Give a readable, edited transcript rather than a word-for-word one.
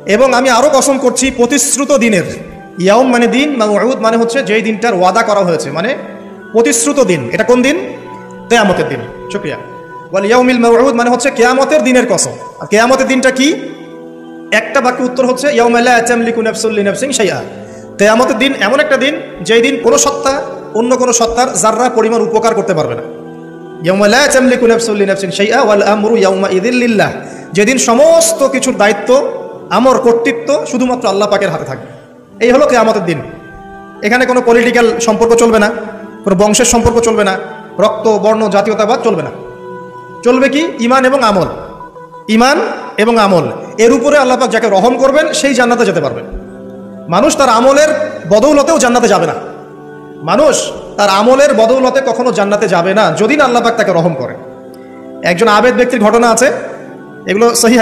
এবং আমি আরো কসম করছি প্রতিশ্রুত দিনের। ইয়াউম মানে দিন, মাউউদ মানে হচ্ছে যেই দিনটার ওয়াদা করা হয়েছে, মানে প্রতিশ্রুত দিন। এটা কোন দিন? কিয়ামতের দিন। শুকরিয়া। ওয়াল ইয়াউমিল মাউউদ মানে হচ্ছে কিয়ামতের দিনের কসম। আর কিয়ামতের দিনটা কি? একটা বাক্য উত্তর হচ্ছে ইয়াউমা লা তামলিকু নাফসুন লিনাফসিন শাইআ। কিয়ামতের দিন এমন একটা দিন যেই দিন কোনো সত্তা অন্য কোনো সত্তার যাররা পরিমাণ উপকার করতে পারবে না। ইয়াউমা লা তামলিকু নাফসুন লিনাফসিন শাইআ ওয়াল আমরু ইয়াউমা ইযিল লিল্লাহ। যেদিন সমস্ত কিছুর দায়িত্ব, আমর, কর্তৃত্ব শুধুমাত্র আল্লাহ পাকের হাতে থাকবে। এই হলো কিয়ামতের দিন। এখানে কোনো পলিটিক্যাল সম্পর্ক চলবে না, কোনো বংশের সম্পর্ক চলবে না, রক্ত, বর্ণ, জাতীয়তাবাদ চলবে না। চলবে কি? ইমান এবং আমল। ইমান এবং আমল, এর উপরে আল্লাহ পাক যাকে রহম করবেন সেই জান্নাতে যেতে পারবেন। মানুষ তার আমলের বদৌলতেও জান্নাতে যাবে না। মানুষ তার আমলের বদৌলতে কখনো জান্নাতে যাবে না যদি না আল্লাহ পাক তাকে রহম করে। একজন আবেদ ব্যক্তির ঘটনা আছে, এগুলো সহিহ।